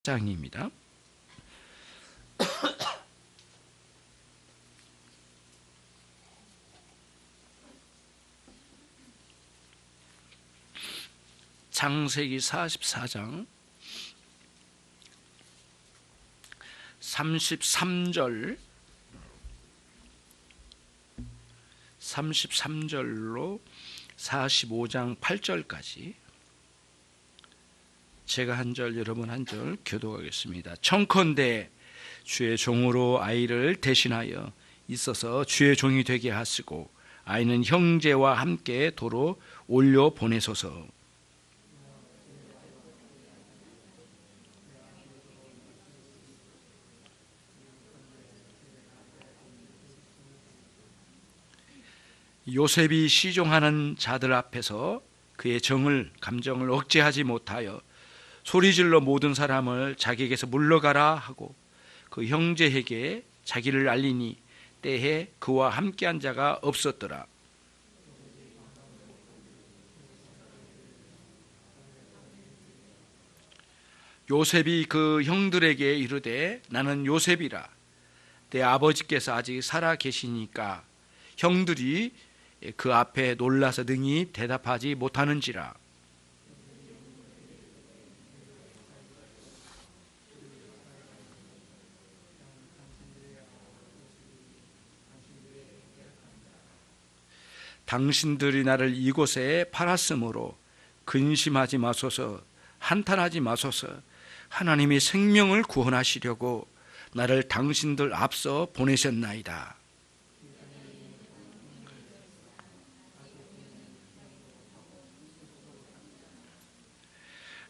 장입니다. 창세기 44장 33절로 45장 8절까지 제가 한 절 여러분 한 절 교독하겠습니다. 청컨대 주의 종으로 아이를 대신하여 있어서 주의 종이 되게 하시고 아이는 형제와 함께 도로 올려 보내소서. 요셉이 시종하는 자들 앞에서 그의 감정을 억제하지 못하여 소리질러 모든 사람을 자기에게서 물러가라 하고 그 형제에게 자기를 알리니 때에 그와 함께한 자가 없었더라. 요셉이 그 형들에게 이르되 나는 요셉이라. 내 아버지께서 아직 살아 계시니까 형들이 그 앞에 놀라서 능히 대답하지 못하는지라. 당신들이 나를 이곳에 팔았으므로 근심하지 마소서, 한탄하지 마소서. 하나님이 생명을 구원하시려고 나를 당신들 앞서 보내셨나이다.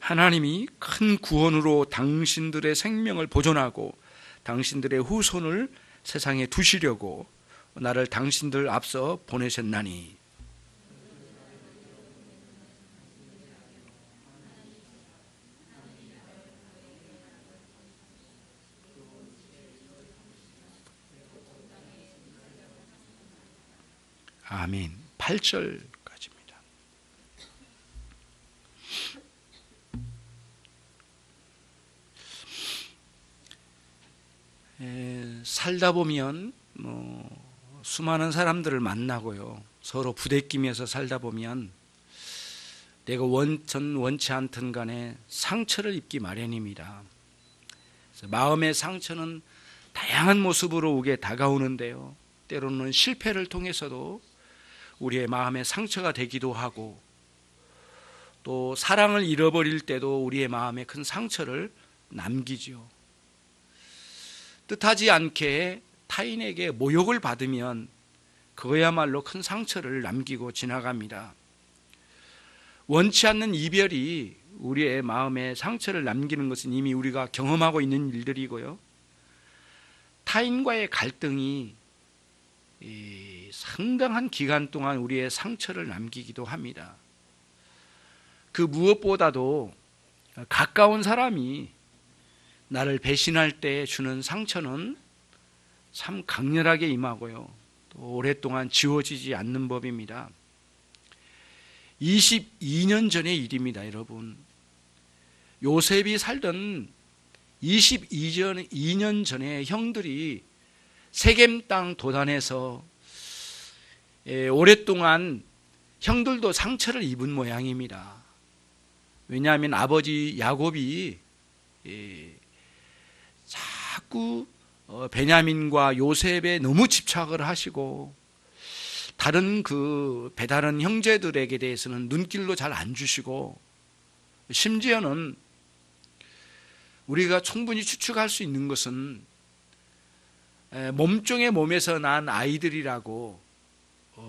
하나님이 큰 구원으로 당신들의 생명을 보존하고 당신들의 후손을 세상에 두시려고 나를 당신들 앞서 보내셨나니. 아멘. 8절까지입니다. 살다 보면 수많은 사람들을 만나고요, 서로 부대끼면서 살다 보면 내가 원치 않든 간에 상처를 입기 마련입니다. 그래서 마음의 상처는 다양한 모습으로 우리에게 다가오는데요, 때로는 실패를 통해서도 우리의 마음에 상처가 되기도 하고, 또 사랑을 잃어버릴 때도 우리의 마음에 큰 상처를 남기죠. 뜻하지 않게 타인에게 모욕을 받으면 그거야말로 큰 상처를 남기고 지나갑니다. 원치 않는 이별이 우리의 마음에 상처를 남기는 것은 이미 우리가 경험하고 있는 일들이고요, 타인과의 갈등이 상당한 기간 동안 우리의 상처를 남기기도 합니다. 그 무엇보다도 가까운 사람이 나를 배신할 때 주는 상처는 참 강렬하게 임하고요, 또 오랫동안 지워지지 않는 법입니다. 22년 전의 일입니다, 여러분. 요셉이 살던 22년 전에 형들이 세겜 땅 도단에서 오랫동안 형들도 상처를 입은 모양입니다. 왜냐하면 아버지 야곱이 자꾸 베냐민과 요셉에 너무 집착을 하시고 다른 그 배다른 형제들에게 대해서는 눈길도 잘 안 주시고, 심지어는 우리가 충분히 추측할 수 있는 것은 몸종의 몸에서 난 아이들이라고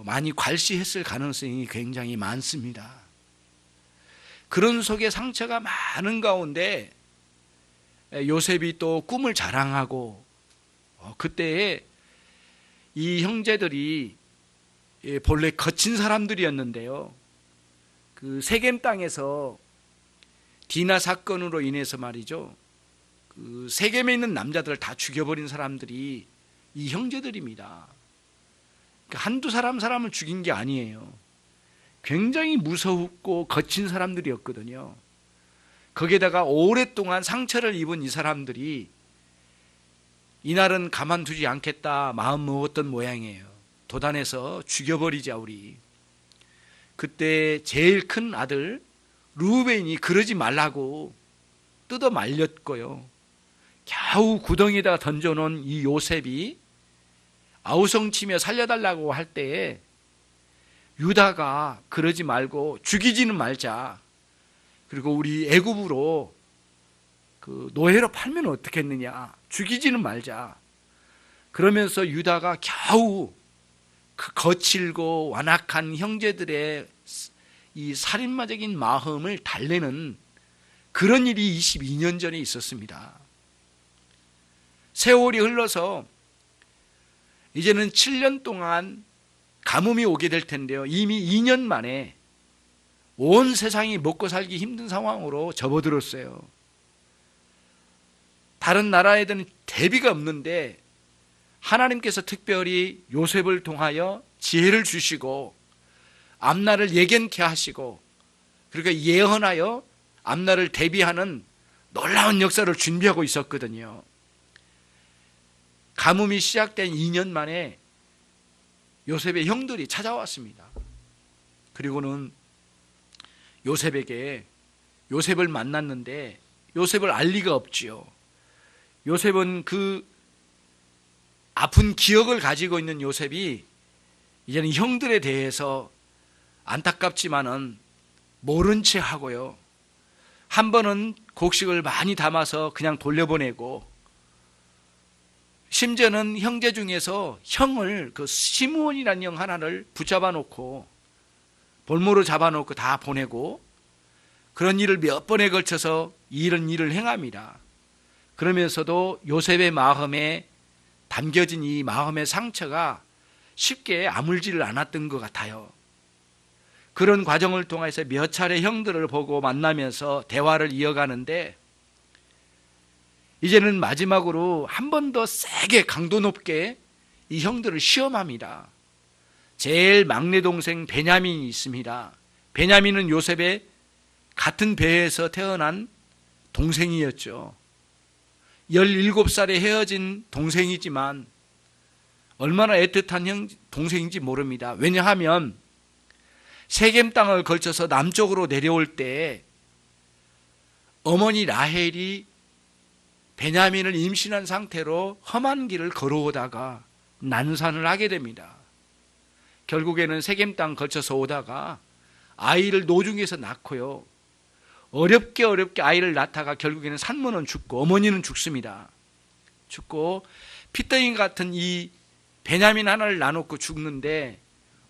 많이 괄시했을 가능성이 굉장히 많습니다. 그런 속에 상처가 많은 가운데 요셉이 또 꿈을 자랑하고, 그때에 이 형제들이 본래 거친 사람들이었는데요, 그 세겜 땅에서 디나 사건으로 인해서 말이죠, 그 세겜에 있는 남자들을 다 죽여버린 사람들이 이 형제들입니다. 한두 사람을 죽인 게 아니에요. 굉장히 무섭고 거친 사람들이었거든요. 거기에다가 오랫동안 상처를 입은 이 사람들이 이날은 가만두지 않겠다 마음 먹었던 모양이에요. 도단에서 죽여버리자 우리. 그때 제일 큰 아들 루벤이 그러지 말라고 뜯어 말렸고요. 겨우 구덩이에다가 던져놓은 이 요셉이 아우성치며 살려달라고 할 때에 유다가 그러지 말고 죽이지는 말자. 그리고 우리 애굽으로 그 노예로 팔면 어떻겠느냐. 죽이지는 말자. 그러면서 유다가 겨우 그 거칠고 완악한 형제들의 이 살인마적인 마음을 달래는 그런 일이 22년 전에 있었습니다. 세월이 흘러서 이제는 7년 동안 가뭄이 오게 될 텐데요. 이미 2년 만에 온 세상이 먹고 살기 힘든 상황으로 접어들었어요. 다른 나라에는 대비가 없는데 하나님께서 특별히 요셉을 통하여 지혜를 주시고 앞날을 예견케 하시고 그러니까 예언하여 앞날을 대비하는 놀라운 역사를 준비하고 있었거든요. 가뭄이 시작된 2년 만에 요셉의 형들이 찾아왔습니다. 그리고는 요셉을 만났는데 요셉을 알 리가 없지요. 요셉은 그 아픈 기억을 가지고 있는 요셉이 이제는 형들에 대해서 안타깝지만은 모른 채 하고요. 한 번은 곡식을 많이 담아서 그냥 돌려보내고 심지어는 형제 중에서 형을 그 시므온이라는 형 하나를 붙잡아 놓고 볼모로 잡아놓고 다 보내고 그런 일을 몇 번에 걸쳐서 이런 일을 행합니다. 그러면서도 요셉의 마음에 담겨진 이 마음의 상처가 쉽게 아물지를 않았던 것 같아요. 그런 과정을 통해서 몇 차례 형들을 보고 만나면서 대화를 이어가는데 이제는 마지막으로 한 번 더 세게 강도 높게 이 형들을 시험합니다. 제일 막내 동생 베냐민이 있습니다. 베냐민은 요셉의 같은 배에서 태어난 동생이었죠. 17살에 헤어진 동생이지만 얼마나 애틋한 동생인지 모릅니다. 왜냐하면 세겜 땅을 걸쳐서 남쪽으로 내려올 때 어머니 라헬이 베냐민을 임신한 상태로 험한 길을 걸어오다가 난산을 하게 됩니다. 결국에는 세겜 땅 걸쳐서 오다가 아이를 노중에서 낳고요. 어렵게 아이를 낳다가 결국에는 산모는 죽고 어머니는 죽습니다. 죽고 피덩이 같은 이 베냐민 하나를 나놓고 죽는데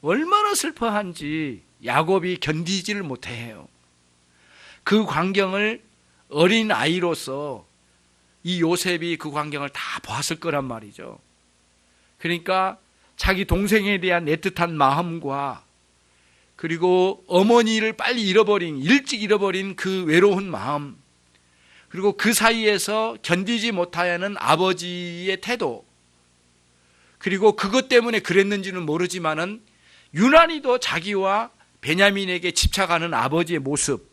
얼마나 슬퍼한지 야곱이 견디지를 못해요. 그 광경을 어린 아이로서 이 요셉이 그 광경을 다 보았을 거란 말이죠. 그러니까 자기 동생에 대한 애틋한 마음과 그리고 어머니를 일찍 잃어버린 그 외로운 마음, 그리고 그 사이에서 견디지 못하는 아버지의 태도, 그리고 그것 때문에 그랬는지는 모르지만은 유난히도 자기와 베냐민에게 집착하는 아버지의 모습,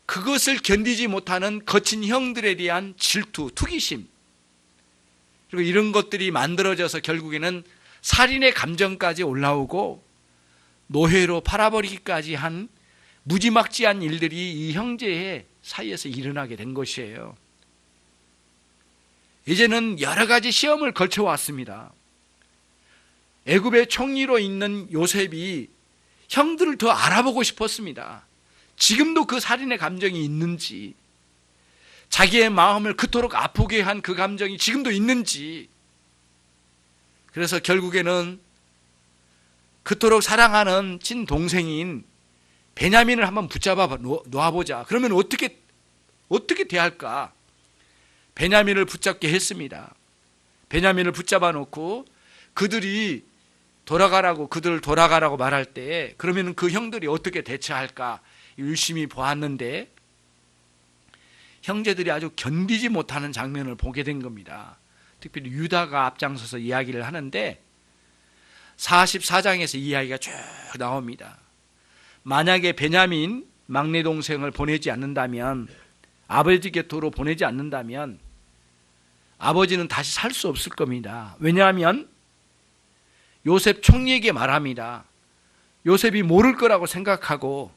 그것을 견디지 못하는 거친 형들에 대한 질투, 투기심, 그리고 이런 것들이 만들어져서 결국에는 살인의 감정까지 올라오고 노예로 팔아버리기까지 한 무지막지한 일들이 이 형제의 사이에서 일어나게 된 것이에요. 이제는 여러 가지 시험을 걸쳐왔습니다. 애굽의 총리로 있는 요셉이 형들을 더 알아보고 싶었습니다. 지금도 그 살인의 감정이 있는지, 자기의 마음을 그토록 아프게 한 그 감정이 지금도 있는지, 그래서 결국에는 그토록 사랑하는 친동생인 베냐민을 한번 붙잡아 놓아보자. 그러면 어떻게 대할까? 베냐민을 붙잡게 했습니다. 베냐민을 붙잡아 놓고 그들 돌아가라고 말할 때 그러면 그 형들이 어떻게 대처할까 열심히 보았는데 형제들이 아주 견디지 못하는 장면을 보게 된 겁니다. 특별히 유다가 앞장서서 이야기를 하는데 44장에서 이 이야기가 쭉 나옵니다. 만약에 베냐민이 막내 동생을 보내지 않는다면, 아버지 곁으로 보내지 않는다면 아버지는 다시 살 수 없을 겁니다. 왜냐하면 요셉 총리에게 말합니다. 요셉이 모를 거라고 생각하고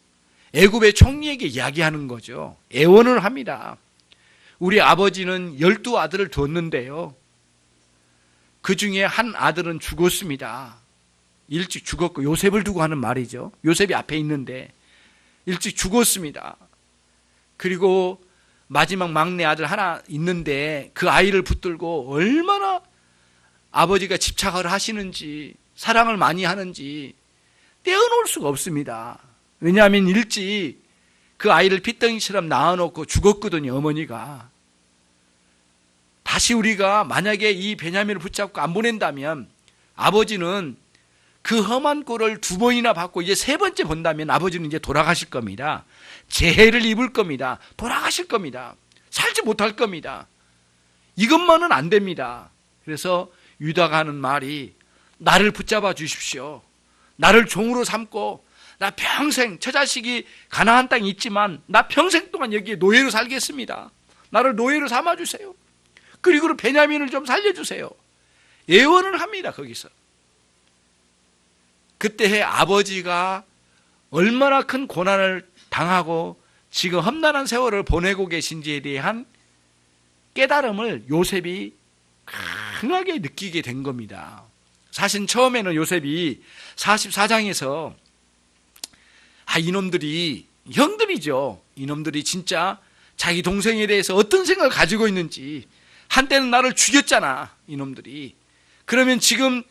애굽의 총리에게 이야기하는 거죠. 애원을 합니다. 우리 아버지는 12아들을 두었는데요, 그 중에 한 아들은 죽었습니다. 일찍 죽었고, 요셉을 두고 하는 말이죠. 요셉이 앞에 있는데 일찍 죽었습니다. 그리고 마지막 막내 아들 하나 있는데 그 아이를 붙들고 얼마나 아버지가 집착을 하시는지, 사랑을 많이 하는지 떼어놓을 수가 없습니다. 왜냐하면 일찍 그 아이를 핏덩이처럼 낳아놓고 죽었거든요, 어머니가. 다시 우리가 만약에 이 베냐민을 붙잡고 안 보낸다면 아버지는 그 험한 꼴을 2번이나 받고 이제 3번째 본다면 아버지는 이제 돌아가실 겁니다. 재해를 입을 겁니다. 돌아가실 겁니다. 살지 못할 겁니다. 이것만은 안 됩니다. 그래서 유다가 하는 말이, 나를 붙잡아 주십시오. 나를 종으로 삼고 나 평생, 저 자식이 가나안 땅에 있지만 나 평생 동안 여기에 노예로 살겠습니다. 나를 노예로 삼아주세요. 그리고 베냐민을 좀 살려주세요. 예언을 합니다. 거기서. 그때 아버지가 얼마나 큰 고난을 당하고 지금 험난한 세월을 보내고 계신지에 대한 깨달음을 요셉이 강하게 느끼게 된 겁니다. 사실 처음에는 요셉이 44장에서 이놈들이, 형들이죠, 이놈들이 진짜 자기 동생에 대해서 어떤 생각을 가지고 있는지, 한때는 나를 죽였잖아 이놈들이. 그러면 지금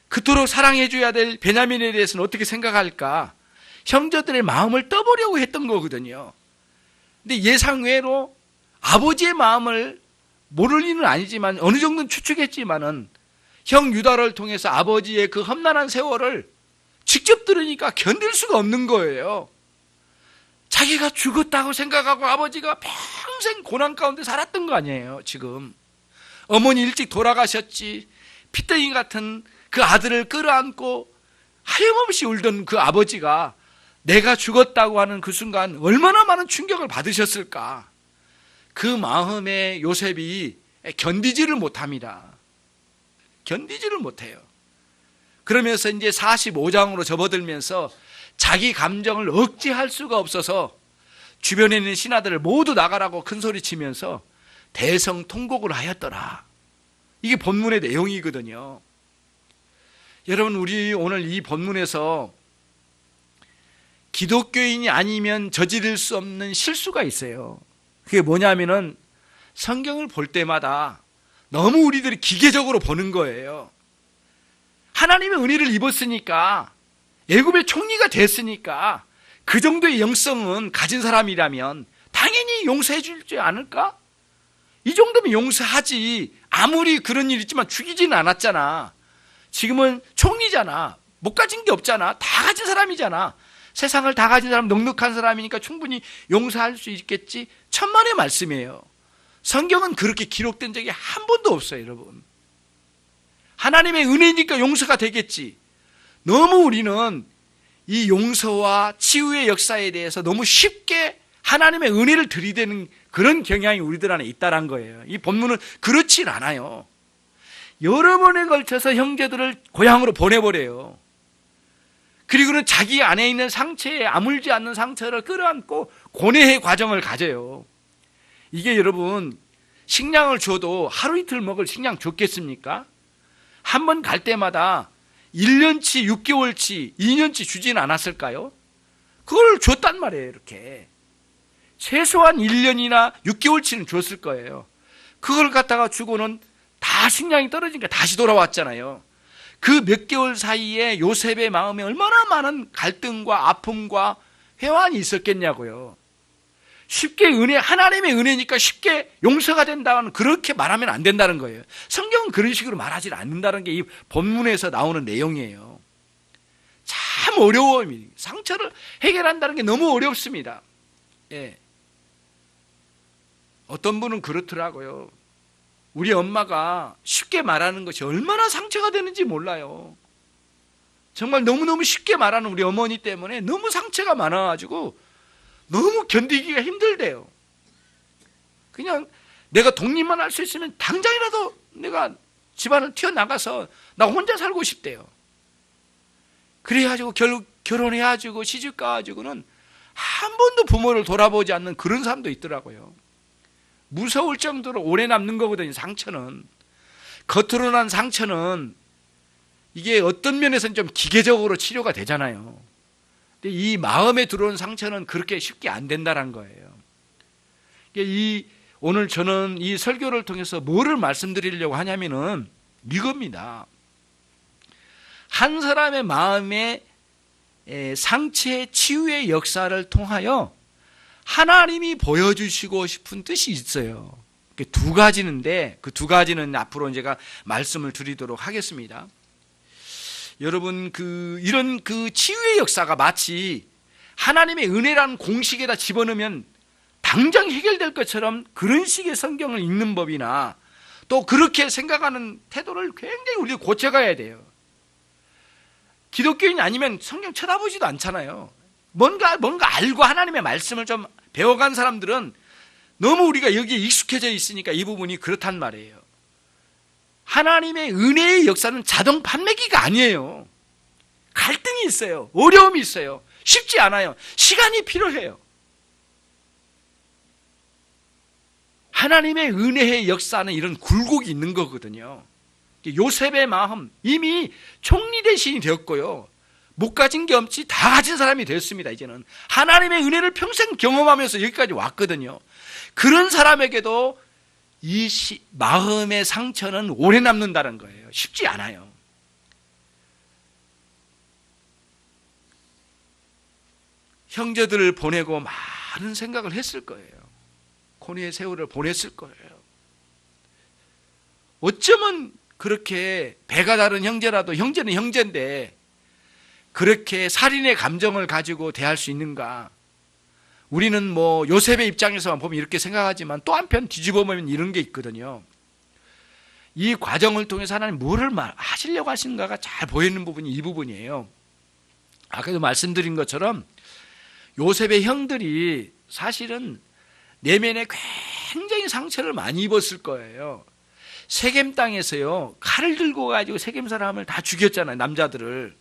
그토록 사랑해줘야 될 베냐민에 대해서는 어떻게 생각할까, 형제들의 마음을 떠보려고 했던 거거든요. 근데 예상외로 아버지의 마음을 모를 리는 아니지만 어느 정도는 추측했지만은 형 유다를 통해서 아버지의 그 험난한 세월을 직접 들으니까 견딜 수가 없는 거예요. 자기가 죽었다고 생각하고 아버지가 평생 고난 가운데 살았던 거 아니에요. 지금 어머니 일찍 돌아가셨지, 핏덩이 같은 그 아들을 끌어안고 하염없이 울던 그 아버지가 내가 죽었다고 하는 그 순간 얼마나 많은 충격을 받으셨을까. 그 마음에 요셉이 견디지를 못합니다. 견디지를 못해요. 그러면서 이제 45장으로 접어들면서 자기 감정을 억제할 수가 없어서 주변에 있는 신하들을 모두 나가라고 큰소리 치면서 대성통곡을 하였더라. 이게 본문의 내용이거든요. 여러분, 우리 오늘 이 본문에서 기독교인이 아니면 저지를 수 없는 실수가 있어요. 그게 뭐냐면은 성경을 볼 때마다 너무 우리들이 기계적으로 보는 거예요. 하나님의 은혜를 입었으니까, 애굽의 총리가 됐으니까 그 정도의 영성은 가진 사람이라면 당연히 용서해 주지 않을까? 이 정도면 용서하지. 아무리 그런 일 있지만 죽이지는 않았잖아. 지금은 총리잖아. 못 가진 게 없잖아. 다 가진 사람이잖아. 세상을 다 가진 사람, 넉넉한 사람이니까 충분히 용서할 수 있겠지. 천만의 말씀이에요. 성경은 그렇게 기록된 적이 한 번도 없어요, 여러분. 하나님의 은혜니까 용서가 되겠지. 너무 우리는 이 용서와 치유의 역사에 대해서 너무 쉽게 하나님의 은혜를 들이대는 그런 경향이 우리들 안에 있다는 거예요. 이 본문은 그렇진 않아요. 여러 번에 걸쳐서 형제들을 고향으로 보내버려요. 그리고는 자기 안에 있는 상처에 아물지 않는 상처를 끌어안고 고뇌의 과정을 가져요. 이게 여러분, 식량을 줘도 하루 이틀 먹을 식량 줬겠습니까? 한 번 갈 때마다 1년치, 6개월치, 2년치 주지는 않았을까요? 그걸 줬단 말이에요. 이렇게 최소한 1년이나 6개월치는 줬을 거예요. 그걸 갖다가 주고는 다 식량이 떨어지니까 다시 돌아왔잖아요. 그 몇 개월 사이에 요셉의 마음에 얼마나 많은 갈등과 아픔과 회환이 있었겠냐고요. 쉽게 하나님의 은혜니까 쉽게 용서가 된다는, 그렇게 말하면 안 된다는 거예요. 성경은 그런 식으로 말하지 않는다는 게 이 본문에서 나오는 내용이에요. 참 어려워요. 상처를 해결한다는 게 너무 어렵습니다. 예. 어떤 분은 그렇더라고요. 우리 엄마가 쉽게 말하는 것이 얼마나 상처가 되는지 몰라요. 정말 너무너무 쉽게 말하는 우리 어머니 때문에 너무 상처가 많아가지고 너무 견디기가 힘들대요. 그냥 내가 독립만 할 수 있으면 당장이라도 내가 집안을 튀어나가서 나 혼자 살고 싶대요. 그래가지고 결혼해가지고 시집가가지고는 한 번도 부모를 돌아보지 않는 그런 사람도 있더라고요. 무서울 정도로 오래 남는 거거든요. 상처는, 겉으로 난 상처는 이게 어떤 면에서는 좀 기계적으로 치료가 되잖아요. 근데 이 마음에 들어온 상처는 그렇게 쉽게 안 된다는 거예요. 오늘 저는 이 설교를 통해서 뭐를 말씀드리려고 하냐면은 이겁니다. 한 사람의 마음의 상처의 치유의 역사를 통하여 하나님이 보여주시고 싶은 뜻이 있어요. 두 가지인데 그 두 가지는 앞으로 제가 말씀을 드리도록 하겠습니다. 여러분, 이런 치유의 역사가 마치 하나님의 은혜라는 공식에다 집어넣으면 당장 해결될 것처럼 그런 식의 성경을 읽는 법이나 또 그렇게 생각하는 태도를 굉장히 우리가 고쳐가야 돼요. 기독교인이 아니면 성경 쳐다보지도 않잖아요. 뭔가 알고 하나님의 말씀을 좀 배워간 사람들은 너무 우리가 여기에 익숙해져 있으니까 이 부분이 그렇단 말이에요. 하나님의 은혜의 역사는 자동 판매기가 아니에요. 갈등이 있어요. 어려움이 있어요. 쉽지 않아요. 시간이 필요해요. 하나님의 은혜의 역사는 이런 굴곡이 있는 거거든요. 요셉의 마음, 이미 총리 대신이 되었고요. 못 가진 게 없지 다 가진 사람이 되었습니다. 이제는 하나님의 은혜를 평생 경험하면서 여기까지 왔거든요. 그런 사람에게도 이 마음의 상처는 오래 남는다는 거예요. 쉽지 않아요. 형제들을 보내고 많은 생각을 했을 거예요. 고뇌의 세월을 보냈을 거예요. 어쩌면 그렇게 배가 다른 형제라도 형제는 형제인데 그렇게 살인의 감정을 가지고 대할 수 있는가? 우리는 뭐 요셉의 입장에서만 보면 이렇게 생각하지만 또 한편 뒤집어 보면 이런 게 있거든요. 이 과정을 통해서 하나님 뭐를 하시려고 하시는가가 잘 보이는 부분이 이 부분이에요. 아까도 말씀드린 것처럼 요셉의 형들이 사실은 내면에 굉장히 상처를 많이 입었을 거예요. 세겜 땅에서요, 칼을 들고 가지고 세겜 사람을 다 죽였잖아요. 남자들을.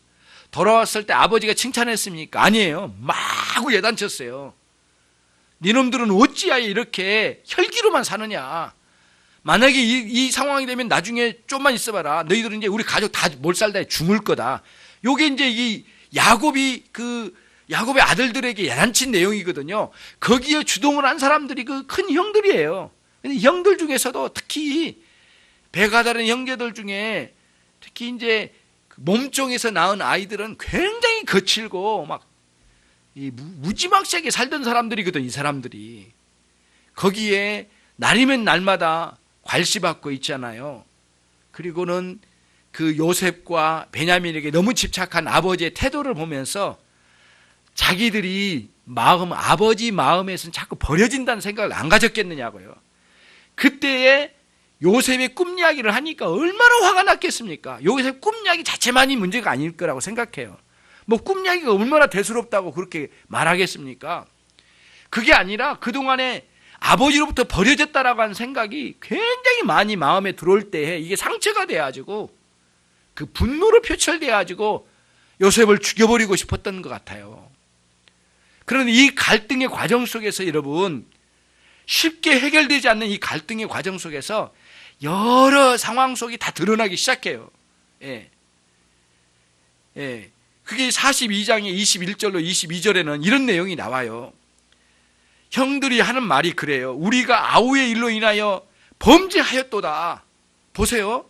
돌아왔을 때 아버지가 칭찬했습니까? 아니에요. 마구 예단쳤어요. 니놈들은 어찌하여 이렇게 혈기로만 사느냐. 만약에 이 상황이 되면 나중에 좀만 있어봐라. 너희들은 이제 우리 가족 다 몰살다 죽을 거다. 요게 이제 이 야곱의 아들들에게 야단친 내용이거든요. 거기에 주동을 한 사람들이 그 큰 형들이에요. 근데 형들 중에서도 특히 배가 다른 형제들 중에 특히 이제 몸종에서 낳은 아이들은 굉장히 거칠고 막 무지막지하게 살던 사람들이거든. 이 사람들이 거기에 날이면 날마다 괄시받고 있잖아요. 그리고는 그 요셉과 베냐민에게 너무 집착한 아버지의 태도를 보면서 자기들이 아버지 마음에서는 자꾸 버려진다는 생각을 안 가졌겠느냐고요. 그때에 요셉의 꿈 이야기를 하니까 얼마나 화가 났겠습니까? 요셉 꿈 이야기 자체만이 문제가 아닐 거라고 생각해요. 뭐 꿈 이야기가 얼마나 대수롭다고 그렇게 말하겠습니까? 그게 아니라 그동안에 아버지로부터 버려졌다라고 하는 생각이 굉장히 많이 마음에 들어올 때에 이게 상처가 돼가지고 그 분노로 표출돼가지고 요셉을 죽여버리고 싶었던 것 같아요. 그런데 이 갈등의 과정 속에서 여러분, 쉽게 해결되지 않는 이 갈등의 과정 속에서 여러 상황 속이 다 드러나기 시작해요. 예. 예. 그게 42장의 21절로 22절에는 이런 내용이 나와요. 형들이 하는 말이 그래요. 우리가 아우의 일로 인하여 범죄하였도다. 보세요.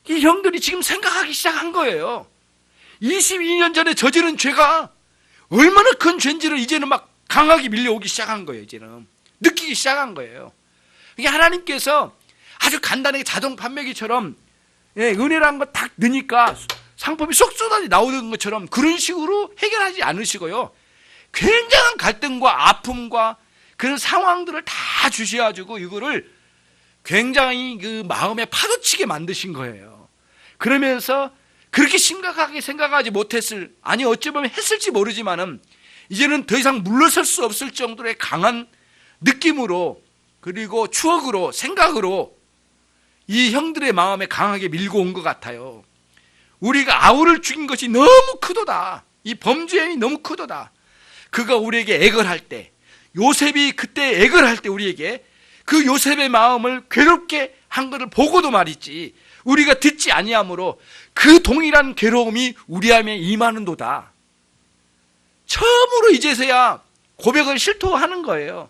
이 형들이 지금 생각하기 시작한 거예요. 22년 전에 저지른 죄가 얼마나 큰 죄인지를 이제는 막 강하게 밀려오기 시작한 거예요. 이제는 느끼기 시작한 거예요. 이게 하나님께서 아주 간단하게 자동 판매기처럼 은혜라는 거 딱 넣으니까 상품이 쏙 쏟아져 나오는 것처럼 그런 식으로 해결하지 않으시고요. 굉장한 갈등과 아픔과 그런 상황들을 다 주셔가지고 이거를 굉장히 그 마음에 파도치게 만드신 거예요. 그러면서 그렇게 심각하게 생각하지 못했을, 아니 어찌 보면 했을지 모르지만은 이제는 더 이상 물러설 수 없을 정도의 강한 느낌으로, 그리고 추억으로, 생각으로 이 형들의 마음에 강하게 밀고 온 것 같아요. 우리가 아우를 죽인 것이 너무 크도다. 이 범죄행위 너무 크도다. 그가 우리에게 애걸할 때, 요셉이 그때 애걸할 때 우리에게 그 요셉의 마음을 괴롭게 한 것을 보고도 말이지, 우리가 듣지 아니하므로 그 동일한 괴로움이 우리 안에 임하는도다. 처음으로 이제서야 고백을 실토하는 거예요.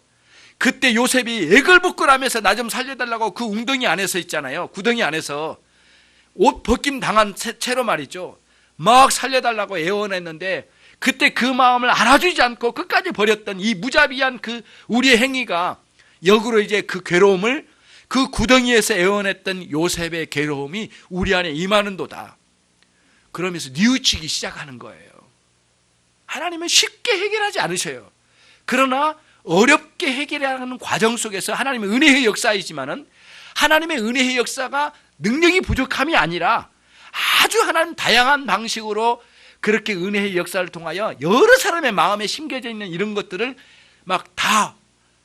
그때 요셉이 애걸복걸하면서 나 좀 살려달라고 그 웅덩이 안에서 있잖아요. 구덩이 안에서 옷 벗김 당한 채로 말이죠. 막 살려달라고 애원했는데 그때 그 마음을 알아주지 않고 끝까지 버렸던 이 무자비한 그 우리의 행위가 역으로 이제 그 괴로움을, 그 구덩이에서 애원했던 요셉의 괴로움이 우리 안에 임하는도다. 그러면서 뉘우치기 시작하는 거예요. 하나님은 쉽게 해결하지 않으셔요. 그러나 어렵게 해결하는 과정 속에서 하나님의 은혜의 역사이지만은 하나님의 은혜의 역사가 능력이 부족함이 아니라 아주 하나님 다양한 방식으로 그렇게 은혜의 역사를 통하여 여러 사람의 마음에 심겨져 있는 이런 것들을 막 다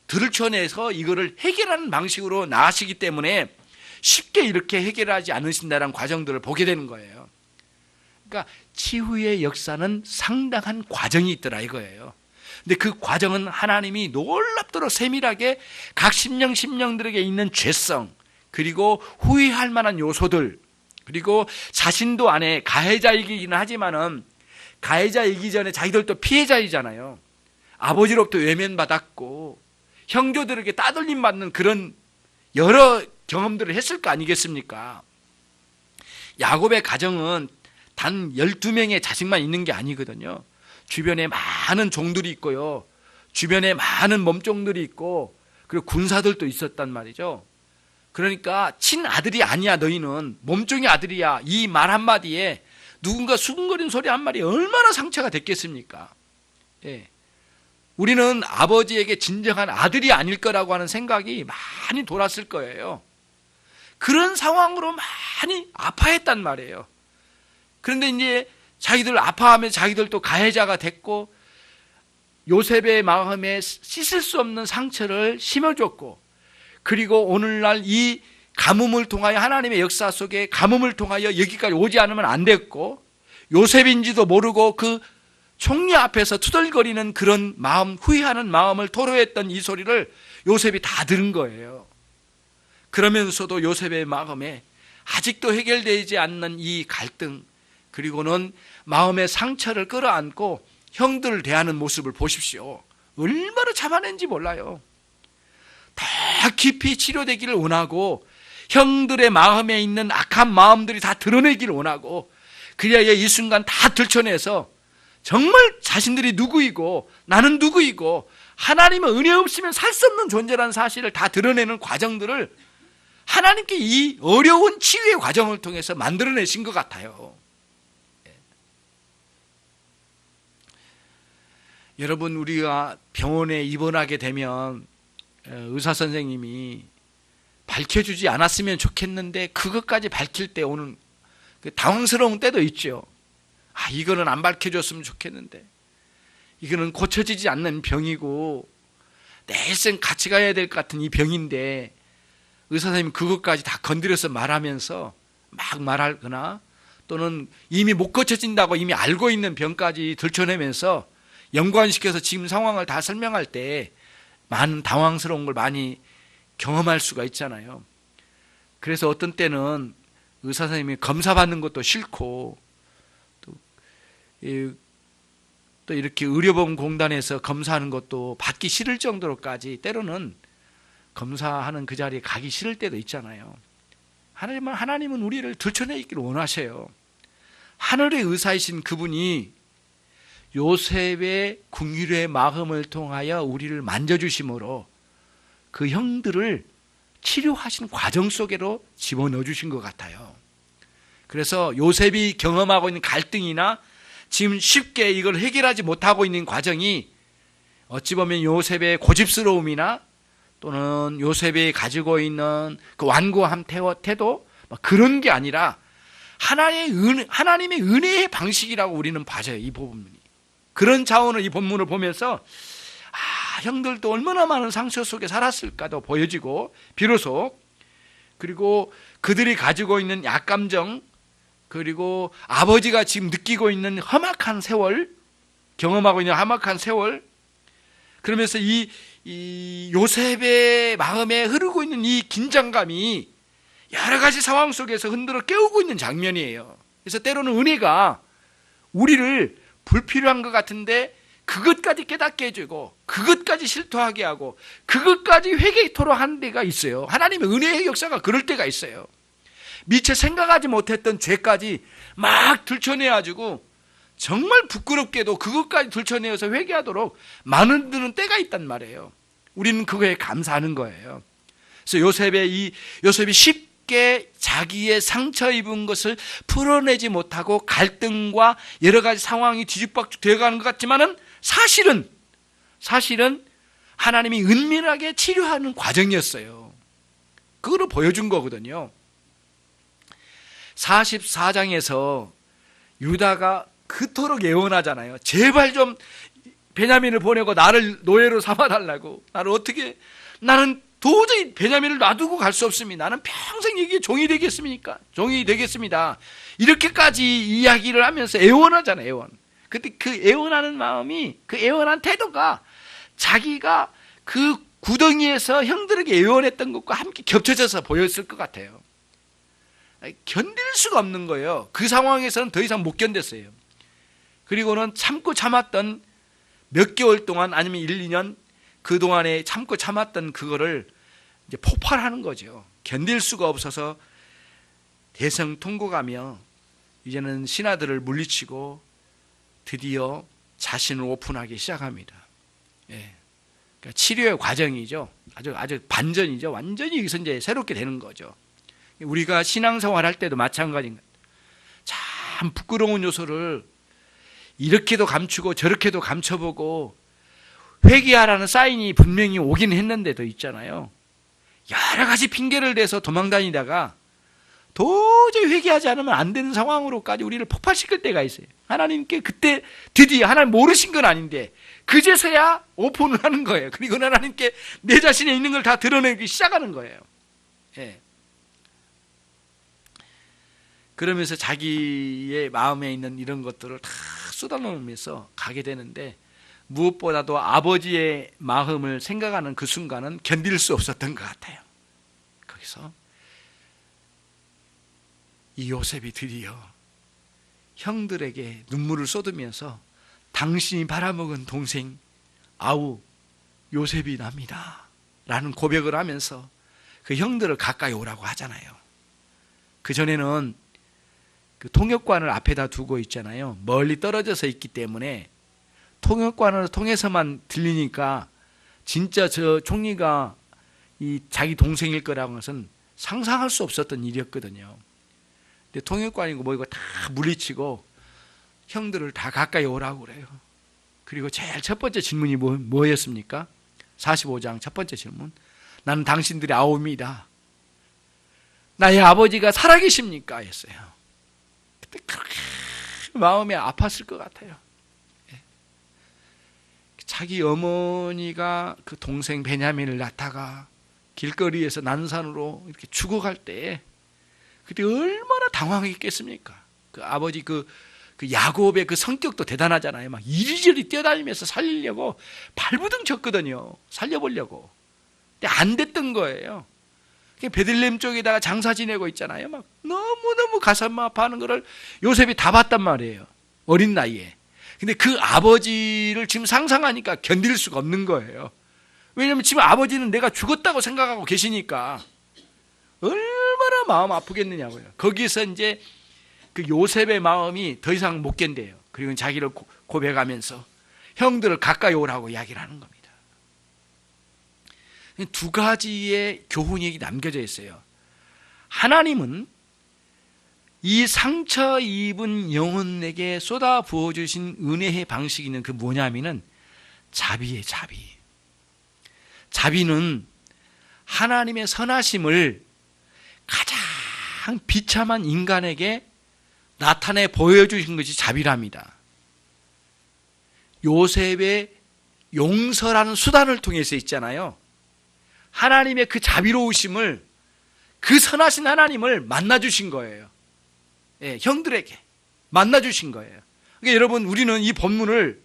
들춰내서 이거를 해결하는 방식으로 나아시기 때문에 쉽게 이렇게 해결하지 않으신다는 과정들을 보게 되는 거예요. 그러니까 치유의 역사는 상당한 과정이 있더라 이거예요. 근데 그 과정은 하나님이 놀랍도록 세밀하게 각 심령들에게 있는 죄성, 그리고 후회할 만한 요소들, 그리고 자신도 안에 가해자이기는 하지만은 가해자이기 전에 자기들도 피해자이잖아요. 아버지로부터 외면받았고 형제들에게 따돌림 받는 그런 여러 경험들을 했을 거 아니겠습니까? 야곱의 가정은 단 12명의 자식만 있는 게 아니거든요. 주변에 많은 종들이 있고요. 주변에 많은 몸종들이 있고, 그리고 군사들도 있었단 말이죠. 그러니까 친아들이 아니야 너희는, 몸종의 아들이야, 이 말 한마디에 누군가 수근거리는 소리 한 마디 얼마나 상처가 됐겠습니까? 예. 우리는 아버지에게 진정한 아들이 아닐 거라고 하는 생각이 많이 돌았을 거예요. 그런 상황으로 많이 아파했단 말이에요. 그런데 이제 자기들 아파하면 자기들도 가해자가 됐고, 요셉의 마음에 씻을 수 없는 상처를 심어줬고, 그리고 오늘날 이 가뭄을 통하여, 하나님의 역사 속에 가뭄을 통하여 여기까지 오지 않으면 안 됐고, 요셉인지도 모르고 그 총리 앞에서 투덜거리는 그런 마음, 후회하는 마음을 토로했던 이 소리를 요셉이 다 들은 거예요. 그러면서도 요셉의 마음에 아직도 해결되지 않는 이 갈등, 그리고는 마음의 상처를 끌어안고 형들을 대하는 모습을 보십시오. 얼마나 참아낸지 몰라요. 더 깊이 치료되기를 원하고, 형들의 마음에 있는 악한 마음들이 다 드러내기를 원하고, 그래야 이 순간 다 들춰내서 정말 자신들이 누구이고 나는 누구이고 하나님의 은혜 없으면 살 수 없는 존재라는 사실을 다 드러내는 과정들을 하나님께 이 어려운 치유의 과정을 통해서 만들어내신 것 같아요. 여러분, 우리가 병원에 입원하게 되면 의사 선생님이 밝혀주지 않았으면 좋겠는데 그것까지 밝힐 때 오는 그 당황스러운 때도 있죠. 아, 이거는 안 밝혀줬으면 좋겠는데, 이거는 고쳐지지 않는 병이고 내 일생 같이 가야 될 것 같은 이 병인데 의사 선생님이 그것까지 다 건드려서 말하면서 막 말하거나, 또는 이미 못 고쳐진다고 이미 알고 있는 병까지 들춰내면서 연관시켜서 지금 상황을 다 설명할 때 많은 당황스러운 걸 많이 경험할 수가 있잖아요. 그래서 어떤 때는 의사 선생님이 검사받는 것도 싫고, 또 이렇게 의료보험공단에서 검사하는 것도 받기 싫을 정도로까지 때로는 검사하는 그 자리에 가기 싫을 때도 있잖아요. 하나님은 우리를 들춰내기를 원하셔요. 하늘의 의사이신 그분이 요셉의 긍휼의 마음을 통하여 우리를 만져주심으로 그 형들을 치료하신 과정 속으로 집어넣어 주신 것 같아요. 그래서 요셉이 경험하고 있는 갈등이나 지금 쉽게 이걸 해결하지 못하고 있는 과정이 어찌 보면 요셉의 고집스러움이나 또는 요셉이 가지고 있는 그 완고함 태도, 그런 게 아니라 하나님의 은혜의 방식이라고 우리는 봐줘요. 이 부분이 그런 차원을 이 본문을 보면서 형들도 얼마나 많은 상처 속에 살았을까도 보여지고, 비로소 그리고 그들이 가지고 있는 약감정, 그리고 아버지가 지금 느끼고 있는 험악한 세월, 경험하고 있는 험악한 세월, 그러면서 이 요셉의 마음에 흐르고 있는 이 긴장감이 여러 가지 상황 속에서 흔들어 깨우고 있는 장면이에요. 그래서 때로는 은혜가 우리를 불필요한 것 같은데 그것까지 깨닫게 해주고, 그것까지 실토하게 하고, 그것까지 회개토록 하는 데가 있어요. 하나님의 은혜의 역사가 그럴 때가 있어요. 미처 생각하지 못했던 죄까지 막 들춰내가지고 정말 부끄럽게도 그것까지 들춰내어서 회개하도록 만드는 때가 있단 말이에요. 우리는 그거에 감사하는 거예요. 그래서 요셉이 쉽게 자기의 상처 입은 것을 풀어내지 못하고 갈등과 여러 가지 상황이 뒤죽박죽 되어가는 것 같지만은 사실은 하나님이 은밀하게 치료하는 과정이었어요. 그거를 보여준 거거든요. 44장에서 유다가 그토록 애원하잖아요. 제발 좀 베냐민을 보내고 나를 노예로 삼아달라고. 나는 도저히 베냐민을 놔두고 갈 수 없습니다. 나는 평생 여기에 종이 되겠습니까? 종이 되겠습니다. 이렇게까지 이야기를 하면서 애원하잖아요. 애원. 근데 그 애원하는 마음이, 그 애원한 태도가 자기가 그 구덩이에서 형들에게 애원했던 것과 함께 겹쳐져서 보였을 것 같아요. 견딜 수가 없는 거예요. 그 상황에서는 더 이상 못 견뎠어요. 그리고는 참고 참았던 몇 개월 동안, 아니면 1, 2년 그동안에 참고 참았던 그거를 이제 폭발하는 거죠. 견딜 수가 없어서 대성통곡하며 이제는 신하들을 물리치고 드디어 자신을 오픈하기 시작합니다. 예. 그러니까 치료의 과정이죠. 아주 반전이죠. 완전히 여기서 이제 새롭게 되는 거죠. 우리가 신앙생활 할 때도 마찬가지인 거예요. 참 부끄러운 요소를 이렇게도 감추고 저렇게도 감춰보고, 회개하라는 사인이 분명히 오긴 했는데도 있잖아요. 여러 가지 핑계를 대서 도망다니다가 도저히 회개하지 않으면 안 되는 상황으로까지 우리를 폭발시킬 때가 있어요. 하나님께 그때 드디어, 하나님 모르신 건 아닌데 그제서야 오픈을 하는 거예요. 그리고 하나님께 내 자신에 있는 걸 다 드러내기 시작하는 거예요. 예. 그러면서 자기의 마음에 있는 이런 것들을 다 쏟아놓으면서 가게 되는데, 무엇보다도 아버지의 마음을 생각하는 그 순간은 견딜 수 없었던 것 같아요. 거기서 이 요셉이 드디어 형들에게 눈물을 쏟으면서 당신이 팔아먹은 동생 아우 요셉이 납니다 라는 고백을 하면서 그 형들을 가까이 오라고 하잖아요. 그전에는 그 통역관을 앞에다 두고 있잖아요. 멀리 떨어져서 있기 때문에 통역관을 통해서만 들리니까 진짜 저 총리가 이 자기 동생일 거라는 것은 상상할 수 없었던 일이었거든요. 근데 통역관이고 뭐이고 다 물리치고 형들을 다 가까이 오라고 그래요. 그리고 제일 첫 번째 질문이 뭐였습니까? 45장 첫 번째 질문. 나는 당신들의 아우입니다. 나의 아버지가 살아계십니까? 했어요. 그때 그렇게 마음이 아팠을 것 같아요. 자기 어머니가 그 동생 베냐민을 낳다가 길거리에서 난산으로 이렇게 죽어갈 때 그때 얼마나 당황했겠습니까? 그 아버지 그 야곱의 그 성격도 대단하잖아요. 막 이리저리 뛰어다니면서 살리려고 발부둥 쳤거든요. 살려보려고. 근데 안 됐던 거예요. 베들레헴 쪽에다가 장사 지내고 있잖아요. 막 너무너무 가슴 아파하는 거를 요셉이 다 봤단 말이에요. 어린 나이에. 근데 그 아버지를 지금 상상하니까 견딜 수가 없는 거예요. 왜냐하면 지금 아버지는 내가 죽었다고 생각하고 계시니까 얼마나 마음 아프겠느냐고요. 거기서 이제 그 요셉의 마음이 더 이상 못 견뎌요. 그리고 자기를 고백하면서 형들을 가까이 오라고 이야기를 하는 겁니다. 두 가지의 교훈이 남겨져 있어요. 하나님은 이 상처 입은 영혼에게 쏟아 부어주신 은혜의 방식이 그 뭐냐면은 자비의 자비. 자비는 하나님의 선하심을 가장 비참한 인간에게 나타내 보여주신 것이 자비랍니다. 요셉의 용서라는 수단을 통해서 있잖아요. 하나님의 그 자비로우심을, 그 선하신 하나님을 만나주신 거예요. 예, 형들에게 만나주신 거예요. 그러니까 여러분, 우리는 이 본문을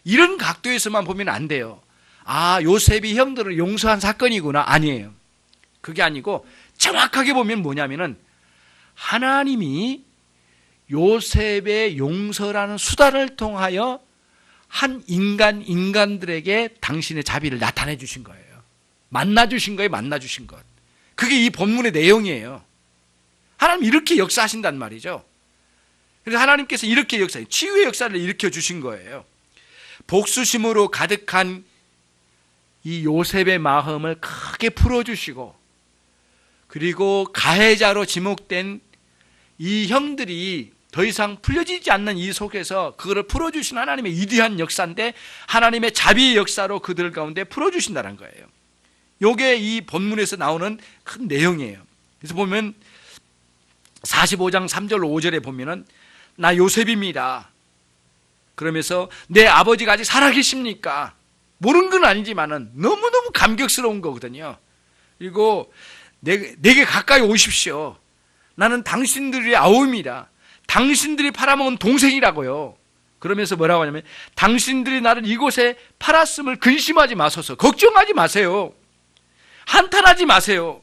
이런 각도에서만 보면 안 돼요. 아, 요셉이 형들을 용서한 사건이구나. 아니에요. 그게 아니고 정확하게 보면 뭐냐면은 하나님이 요셉의 용서라는 수단을 통하여 한 인간들에게 당신의 자비를 나타내 주신 거예요. 만나 주신 거예요. 만나 주신 것. 그게 이 본문의 내용이에요. 하나님 이렇게 역사하신단 말이죠. 그래서 하나님께서 이렇게 치유의 역사를 일으켜 주신 거예요. 복수심으로 가득한 이 요셉의 마음을 크게 풀어주시고, 그리고 가해자로 지목된 이 형들이 더 이상 풀려지지 않는 이 속에서 그거를 풀어주신 하나님의 위대한 역사인데, 하나님의 자비의 역사로 그들 가운데 풀어주신다는 거예요. 이게 이 본문에서 나오는 큰 내용이에요. 그래서 보면 45장 3절 5절에 보면은 나 요셉입니다. 그러면서 내 아버지가 아직 살아계십니까? 모르는 건 아니지만은 너무너무 감격스러운 거거든요. 그리고 내게 가까이 오십시오. 나는 당신들의 아우입니다. 당신들이 팔아먹은 동생이라고요. 그러면서 뭐라고 하냐면 당신들이 나를 이곳에 팔았음을 근심하지 마소서. 걱정하지 마세요. 한탄하지 마세요.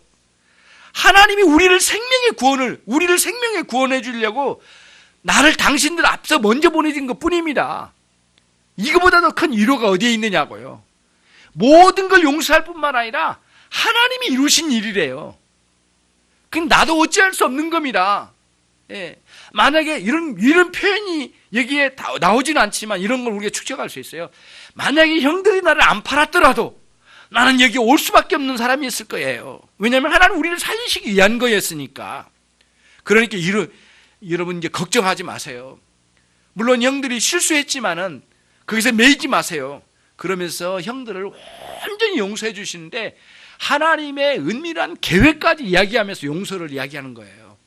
하나님이 우리를 생명의 구원해 주려고 나를 당신들 앞서 먼저 보내준 것 뿐입니다. 이거보다 더 큰 위로가 어디에 있느냐고요. 모든 걸 용서할 뿐만 아니라 하나님이 이루신 일이래요. 그건 나도 어찌할 수 없는 겁니다. 예. 만약에 이런 표현이 여기에 나오지는 않지만 이런 걸 우리가 추측할 수 있어요. 만약에 형들이 나를 안 팔았더라도 나는 여기 올 수밖에 없는 사람이었을 거예요. 왜냐하면 하나님 우리를 살리시기 위한 거였으니까. 그러니까 여러분 이제 걱정하지 마세요. 물론 형들이 실수했지만은 거기서 매이지 마세요. 그러면서 형들을 완전히 용서해 주시는데 하나님의 은밀한 계획까지 이야기하면서 용서를 이야기하는 거예요.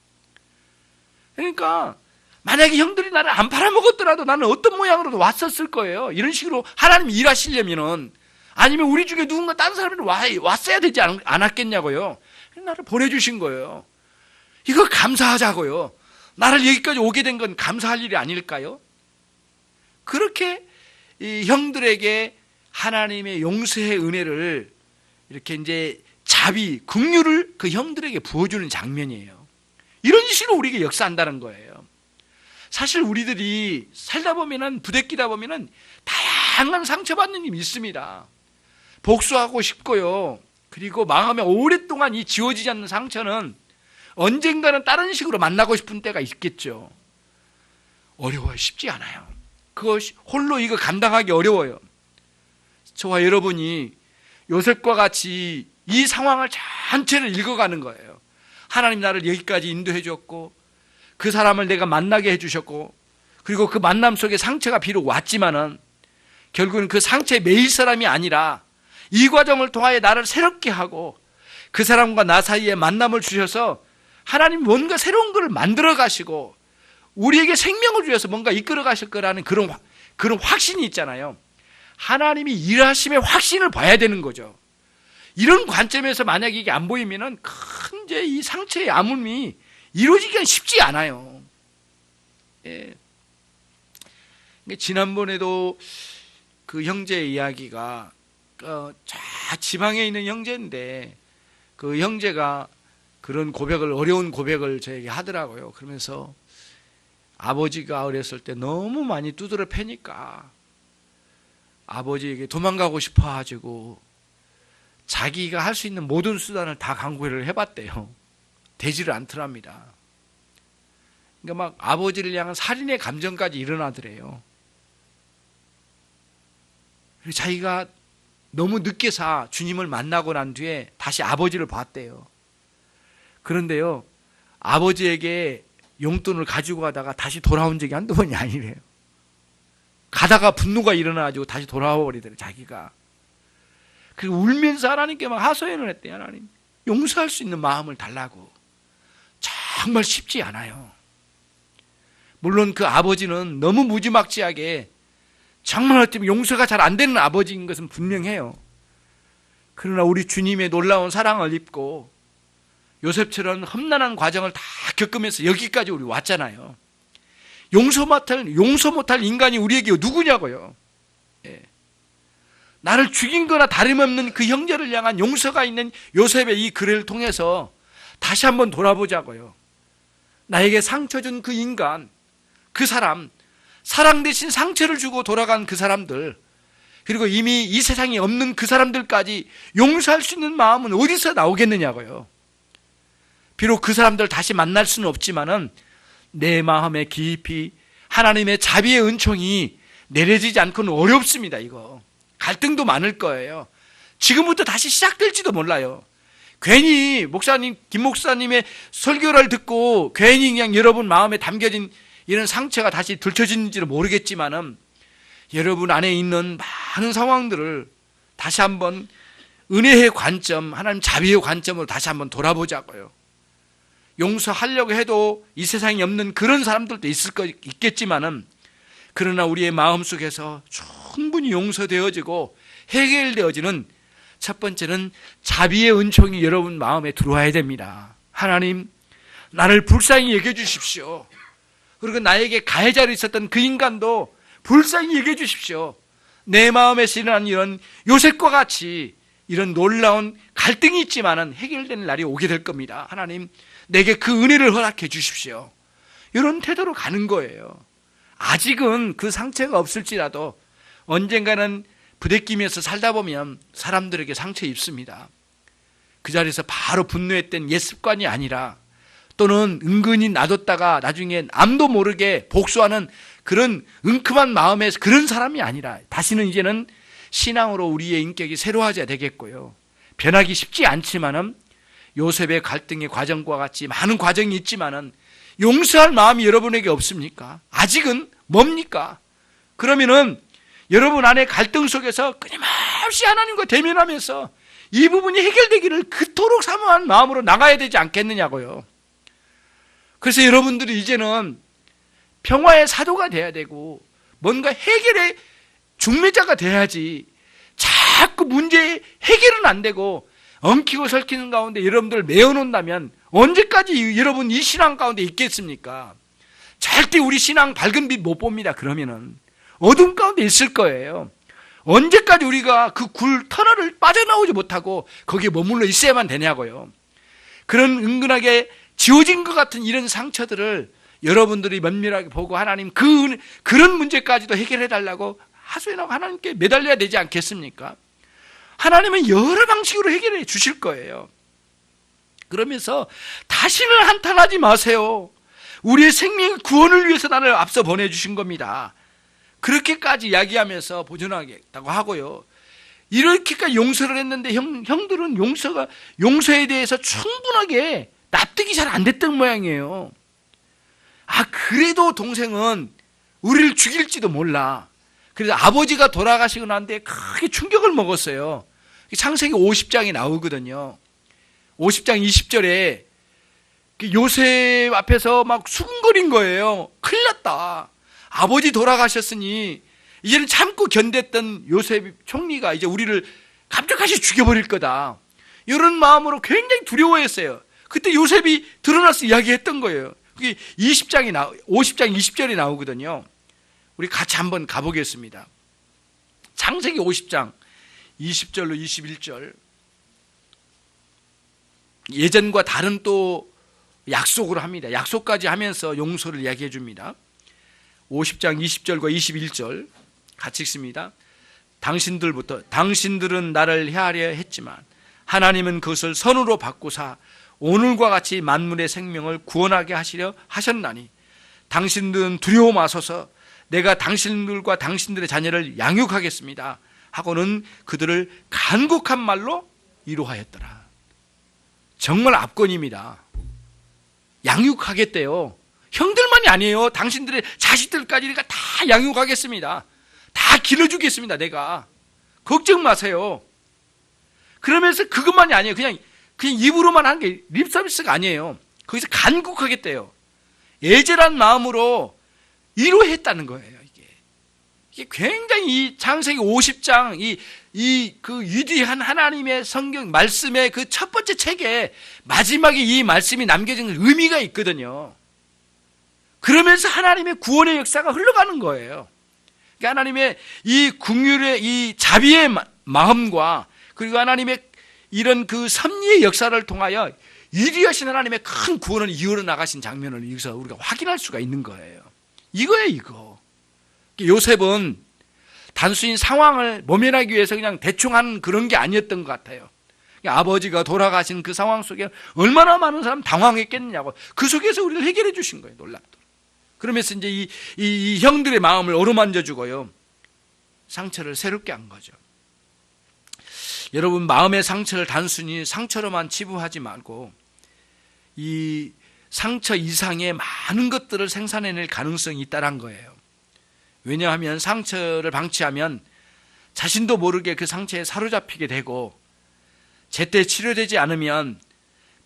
그러니까 만약에 형들이 나를 안 팔아먹었더라도 나는 어떤 모양으로도 왔었을 거예요. 이런 식으로 하나님이 일하시려면은, 아니면 우리 중에 누군가 다른 사람이 왔어야 되지 않았겠냐고요. 나를 보내주신 거예요. 이거 감사하자고요. 나를 여기까지 오게 된 건 감사할 일이 아닐까요? 그렇게 이 형들에게 하나님의 용서의 은혜를 이렇게 이제 자비, 긍휼을 그 형들에게 부어주는 장면이에요. 이런 식으로 우리에게 역사한다는 거예요. 사실 우리들이 살다 보면은, 부대끼다 보면은 다양한 상처받는 일이 있습니다. 복수하고 싶고요. 그리고 마음에 오랫동안 이 지워지지 않는 상처는 언젠가는 다른 식으로 만나고 싶은 때가 있겠죠. 어려워요. 쉽지 않아요. 그거 홀로 이거 감당하기 어려워요. 저와 여러분이 요셉과 같이 이 상황을 전체를 읽어가는 거예요. 하나님 나를 여기까지 인도해 줬고, 그 사람을 내가 만나게 해 주셨고, 그리고 그 만남 속에 상처가 비록 왔지만은 결국은 그 상처에 매일 사람이 아니라 이 과정을 통하여 나를 새롭게 하고 그 사람과 나 사이에 만남을 주셔서 하나님 뭔가 새로운 것을 만들어 가시고 우리에게 생명을 주셔서 뭔가 이끌어 가실 거라는 그런 확신이 있잖아요. 하나님이 일하심의 확신을 봐야 되는 거죠. 이런 관점에서 만약에 이게 안 보이면은 큰 이제 이 상처의 아픔이 이루어지기가 쉽지 않아요. 예. 지난번에도 그 형제의 이야기가 저 지방에 있는 형제인데 그 형제가 그런 어려운 고백을 저에게 하더라고요. 그러면서 아버지가 어렸을 때 너무 많이 두드려 패니까 아버지에게 도망가고 싶어 가지고 자기가 할 수 있는 모든 수단을 다 강구를 해봤대요. 되지를 않더랍니다. 그러니까 막 아버지를 향한 살인의 감정까지 일어나더래요. 그리고 자기가 너무 늦게서 주님을 만나고 난 뒤에 다시 아버지를 봤대요. 그런데요, 아버지에게 용돈을 가지고 가다가 다시 돌아온 적이 한두 번이 아니래요. 가다가 분노가 일어나가지고 다시 돌아와 버리더래요, 자기가. 그리고 울면서 하나님께 막 하소연을 했대요. 하나님, 용서할 수 있는 마음을 달라고. 정말 쉽지 않아요. 물론 그 아버지는 너무 무지막지하게 정말 어쩌면 용서가 잘 안 되는 아버지인 것은 분명해요. 그러나 우리 주님의 놀라운 사랑을 입고 요셉처럼 험난한 과정을 다 겪으면서 여기까지 우리 왔잖아요. 용서 못할 인간이 우리에게 누구냐고요. 예. 나를 죽인 거나 다름없는 그 형제를 향한 용서가 있는 요셉의 이 글을 통해서 다시 한번 돌아보자고요. 나에게 상처 준 그 인간, 그 사람, 사랑 대신 상처를 주고 돌아간 그 사람들, 그리고 이미 이 세상에 없는 그 사람들까지 용서할 수 있는 마음은 어디서 나오겠느냐고요. 비록 그 사람들 다시 만날 수는 없지만은 내 마음에 깊이 하나님의 자비의 은총이 내려지지 않고는 어렵습니다. 이거 갈등도 많을 거예요. 지금부터 다시 시작될지도 몰라요. 괜히 김 목사님의 설교를 듣고 괜히 그냥 여러분 마음에 담겨진 이런 상처가 다시 들춰지는지는 모르겠지만은 여러분 안에 있는 많은 상황들을 다시 한번 은혜의 관점, 하나님 자비의 관점으로 다시 한번 돌아보자고요. 용서하려고 해도 이 세상에 없는 그런 사람들도 있겠지만은, 그러나 우리의 마음속에서 충분히 용서되어지고 해결되어지는 첫 번째는 자비의 은총이 여러분 마음에 들어와야 됩니다. 하나님, 나를 불쌍히 여겨 주십시오. 그리고 나에게 가해자로 있었던 그 인간도 불쌍히 여겨 주십시오. 내 마음에서 일어난 이런 요셉과 같이 이런 놀라운 갈등이 있지만은 해결되는 날이 오게 될 겁니다. 하나님, 내게 그 은혜를 허락해 주십시오. 이런 태도로 가는 거예요. 아직은 그 상처가 없을지라도 언젠가는 부대끼면서 살다 보면 사람들에게 상처 입습니다. 그 자리에서 바로 분노했던 옛 습관이 아니라, 또는 은근히 놔뒀다가 나중에 남도 모르게 복수하는 그런 은큼한 마음에서 그런 사람이 아니라, 다시는 이제는 신앙으로 우리의 인격이 새로워져야 되겠고요. 변하기 쉽지 않지만은 요셉의 갈등의 과정과 같이 많은 과정이 있지만은 용서할 마음이 여러분에게 없습니까? 아직은 뭡니까? 그러면은 여러분 안에 갈등 속에서 끊임없이 하나님과 대면하면서 이 부분이 해결되기를 그토록 사모한 마음으로 나가야 되지 않겠느냐고요. 그래서 여러분들이 이제는 평화의 사도가 돼야 되고 뭔가 해결의 중매자가 돼야지, 자꾸 문제 해결은 안 되고 엉키고 설키는 가운데 여러분들 메어놓는다면 언제까지 여러분 이 신앙 가운데 있겠습니까? 절대 우리 신앙 밝은 빛 못 봅니다. 그러면은 어둠 가운데 있을 거예요. 언제까지 우리가 그 터널을 빠져나오지 못하고 거기에 머물러 있어야만 되냐고요. 그런 은근하게 지워진 것 같은 이런 상처들을 여러분들이 면밀하게 보고 하나님 그런 문제까지도 해결해 달라고 하소연하고 하나님께 매달려야 되지 않겠습니까? 하나님은 여러 방식으로 해결해 주실 거예요. 그러면서 다시는 한탄하지 마세요. 우리의 생명 구원을 위해서 나를 앞서 보내주신 겁니다. 그렇게까지 이야기하면서 보존하겠다고 하고요. 이렇게까지 용서를 했는데 형들은 용서에 대해서 충분하게 납득이 잘 안 됐던 모양이에요. 그래도 동생은 우리를 죽일지도 몰라. 그래서 아버지가 돌아가시고 난 뒤에 크게 충격을 먹었어요. 창세기 50장이 나오거든요. 50장 20절에 요셉 앞에서 막 수군거린 거예요. 큰일 났다. 아버지 돌아가셨으니 이제는 참고 견뎠던 요셉 총리가 이제 우리를 갑자기 죽여버릴 거다. 이런 마음으로 굉장히 두려워했어요. 그때 요셉이 드러나서 이야기했던 거예요. 그게 50장 20절이 나오거든요. 우리 같이 한번 가보겠습니다. 창세기 50장 20절로 21절. 예전과 다른 또 약속을 합니다. 약속까지 하면서 용서를 이야기해 줍니다. 50장 20절과 21절 같이 읽습니다. 당신들은 나를 해하려 했지만 하나님은 그것을 선으로 바꾸사 오늘과 같이 만물의 생명을 구원하게 하시려 하셨나니 당신들은 두려워 마소서. 내가 당신들과 당신들의 자녀를 양육하겠습니다 하고는 그들을 간곡한 말로 위로하였더라. 정말 압권입니다. 양육하겠대요. 형들만이 아니에요. 당신들의 자식들까지 내가 다 양육하겠습니다. 다 길러주겠습니다. 내가 걱정 마세요. 그러면서 그것만이 아니에요. 그냥 입으로만 한 게 립서비스가 아니에요. 거기서 간곡하겠대요. 애절한 마음으로 위로했다는 거예요. 이게 이게 굉장히 이 창세기 50장 그 위대한 하나님의 성경 말씀의 그 첫 번째 책에 마지막에 이 말씀이 남겨진 의미가 있거든요. 그러면서 하나님의 구원의 역사가 흘러가는 거예요. 그러니까 하나님의 이 긍휼의 이 자비의 마음과 그리고 하나님의 이런 그 섭리의 역사를 통하여 위대하신 하나님의 큰 구원을 이루어 나가신 장면을 여기서 우리가 확인할 수가 있는 거예요. 이거예요, 이거. 요셉은 단순히 상황을 모면하기 위해서 그냥 대충 한 그런 게 아니었던 것 같아요. 아버지가 돌아가신 그 상황 속에 얼마나 많은 사람 당황했겠느냐고 그 속에서 우리를 해결해 주신 거예요, 놀랍도록. 그러면서 이제 이 형들의 마음을 어루만져 주고요, 상처를 새롭게 한 거죠. 여러분, 마음의 상처를 단순히 상처로만 치부하지 말고 이 상처 이상의 많은 것들을 생산해낼 가능성이 있다는 거예요. 왜냐하면 상처를 방치하면 자신도 모르게 그 상처에 사로잡히게 되고 제때 치료되지 않으면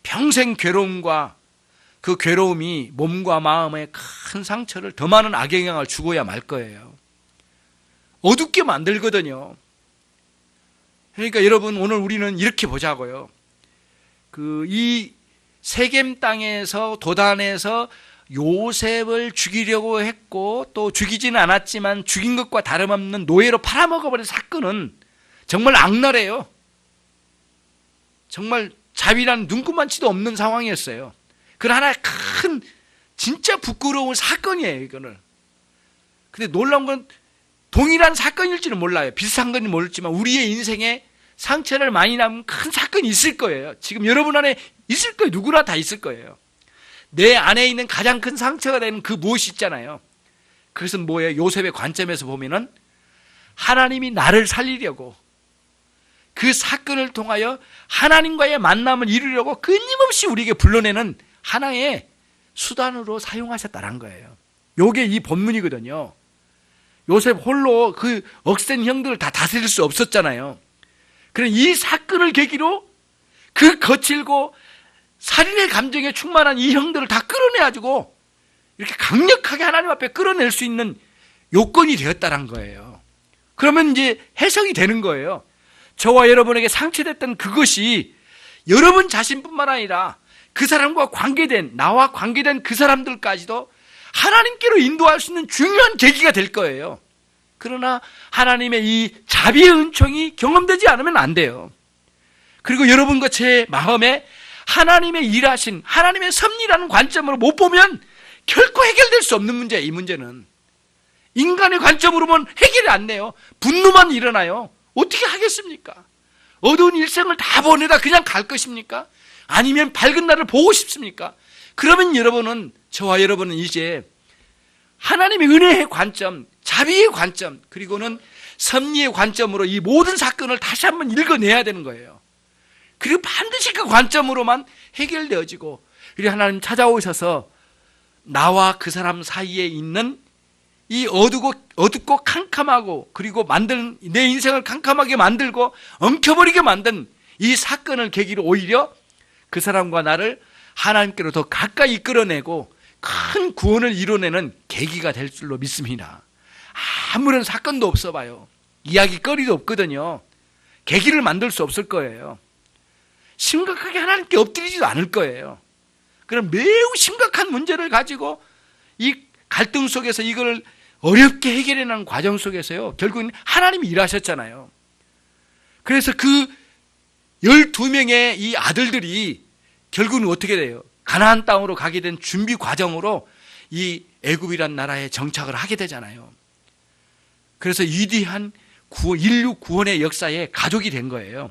평생 괴로움과 그 괴로움이 몸과 마음에 큰 상처를 더 많은 악영향을 주고야 말 거예요. 어둡게 만들거든요. 그러니까 여러분, 오늘 우리는 이렇게 보자고요. 이 세겜 땅에서 도단에서 요셉을 죽이려고 했고 또 죽이지는 않았지만 죽인 것과 다름없는 노예로 팔아먹어버린 사건은 정말 악랄해요. 정말 자비란 눈꼽만치도 없는 상황이었어요. 그건 하나의 큰 진짜 부끄러운 사건이에요, 이거는. 근데 놀라운 건 동일한 사건일지는 몰라요. 비슷한 건 모르지만 우리의 인생에 상처를 많이 남은 큰 사건이 있을 거예요. 지금 여러분 안에 있을 거예요. 누구나 다 있을 거예요. 내 안에 있는 가장 큰 상처가 되는 그 무엇이 있잖아요. 그것은 뭐예요? 요셉의 관점에서 보면은 하나님이 나를 살리려고 그 사건을 통하여 하나님과의 만남을 이루려고 끊임없이 우리에게 불러내는 하나의 수단으로 사용하셨다는 거예요. 요게 이 본문이거든요. 요셉 홀로 그 억센 형들을 다 다스릴 수 없었잖아요. 그럼 이 사건을 계기로 그 거칠고 살인의 감정에 충만한 이 형들을 다 끌어내가지고 이렇게 강력하게 하나님 앞에 끌어낼 수 있는 요건이 되었다는 거예요. 그러면 이제 해석이 되는 거예요. 저와 여러분에게 상처됐던 그것이 여러분 자신뿐만 아니라 그 사람과 관계된, 나와 관계된 그 사람들까지도 하나님께로 인도할 수 있는 중요한 계기가 될 거예요. 그러나 하나님의 이 자비의 은총이 경험되지 않으면 안 돼요. 그리고 여러분과 제 마음에 하나님의 일하신 하나님의 섭리라는 관점으로 못 보면 결코 해결될 수 없는 문제예요. 이 문제는 인간의 관점으로 보면 해결이 안 돼요. 분노만 일어나요. 어떻게 하겠습니까? 어두운 일생을 다 보내다 그냥 갈 것입니까? 아니면 밝은 날을 보고 싶습니까? 그러면 여러분은, 저와 여러분은 이제 하나님의 은혜의 관점, 자비의 관점, 그리고는 섭리의 관점으로 이 모든 사건을 다시 한번 읽어내야 되는 거예요. 그리고 반드시 그 관점으로만 해결되어지고, 그리고 하나님 찾아오셔서 나와 그 사람 사이에 있는 이 어둡고 캄캄하고, 그리고 내 인생을 캄캄하게 만들고 엉켜버리게 만든 이 사건을 계기로 오히려 그 사람과 나를 하나님께로 더 가까이 이끌어내고 큰 구원을 이뤄내는 계기가 될 줄로 믿습니다. 아무런 사건도 없어 봐요. 이야기거리도 없거든요. 계기를 만들 수 없을 거예요. 심각하게 하나님께 엎드리지도 않을 거예요. 그럼 매우 심각한 문제를 가지고 이 갈등 속에서 이걸 어렵게 해결해내는 과정 속에서요, 결국은 하나님이 일하셨잖아요. 그래서 그 12명의 이 아들들이 결국은 어떻게 돼요? 가나안 땅으로 가게 된 준비 과정으로 이 애굽이란 나라에 정착을 하게 되잖아요. 그래서 위대한 인류 구원의 역사에 가족이 된 거예요.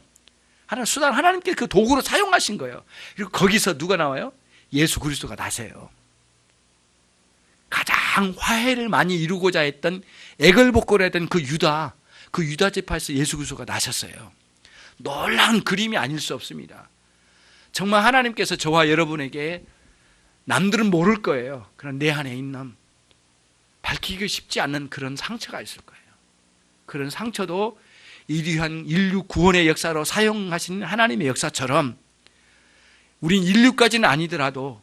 하나님께 그 도구로 사용하신 거예요. 그리고 거기서 누가 나와요? 예수 그리스도가 나세요. 가장 화해를 많이 이루고자 했던 애걸복걸을 했던 그 유다 지파에서 예수 그리스도가 나셨어요. 놀라운 그림이 아닐 수 없습니다. 정말 하나님께서 저와 여러분에게, 남들은 모를 거예요, 그런 내 안에 있는 밝히기 쉽지 않는 그런 상처가 있을 거예요. 그런 상처도 위대한 인류 구원의 역사로 사용하신 하나님의 역사처럼 우린 인류까지는 아니더라도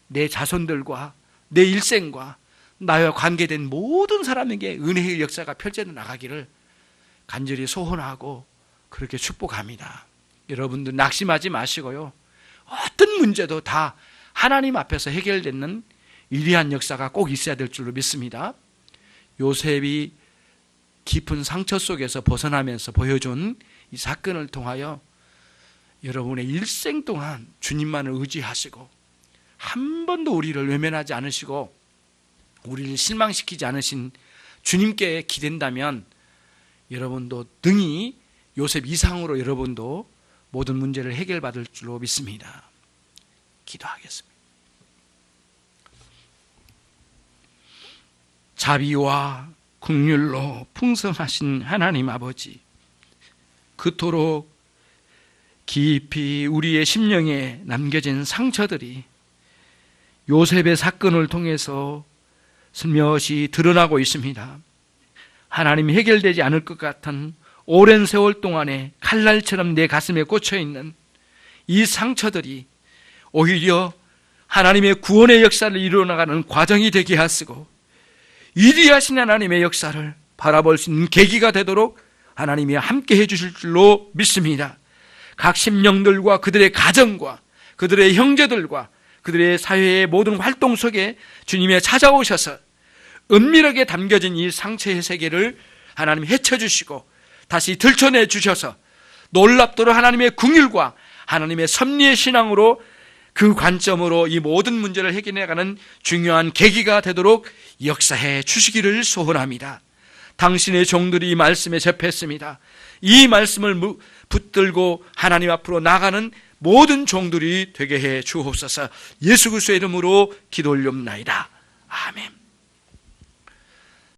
내 자손들과 내 일생과 나와 관계된 모든 사람에게 은혜의 역사가 펼쳐져 나가기를 간절히 소원하고 그렇게 축복합니다. 여러분들 낙심하지 마시고요. 어떤 문제도 다 하나님 앞에서 해결되는 위대한 역사가 꼭 있어야 될 줄로 믿습니다. 요셉이 깊은 상처 속에서 벗어나면서 보여준 이 사건을 통하여 여러분의 일생 동안 주님만을 의지하시고 한 번도 우리를 외면하지 않으시고 우리를 실망시키지 않으신 주님께 기댄다면 여러분도 능히 요셉 이상으로 여러분도 모든 문제를 해결받을 줄로 믿습니다. 기도하겠습니다. 자비와 긍휼로 풍성하신 하나님 아버지, 그토록 깊이 우리의 심령에 남겨진 상처들이 요셉의 사건을 통해서 슬며시 드러나고 있습니다. 하나님이 해결되지 않을 것 같은 오랜 세월 동안에 칼날처럼 내 가슴에 꽂혀있는 이 상처들이 오히려 하나님의 구원의 역사를 이루어나가는 과정이 되게 하시고 위대하신 하나님의 역사를 바라볼 수 있는 계기가 되도록 하나님이 함께 해주실 줄로 믿습니다. 각 심령들과 그들의 가정과 그들의 형제들과 그들의 사회의 모든 활동 속에 주님이 찾아오셔서 은밀하게 담겨진 이 상처의 세계를 하나님이 헤쳐주시고 다시 들춰내 주셔서 놀랍도록 하나님의 긍휼과 하나님의 섭리의 신앙으로 그 관점으로 이 모든 문제를 해결해가는 중요한 계기가 되도록 역사해 주시기를 소원합니다. 당신의 종들이 이 말씀에 접했습니다. 이 말씀을 붙들고 하나님 앞으로 나가는 모든 종들이 되게 해 주옵소서. 예수 그리스도의 이름으로 기도 올리옵나이다. 아멘.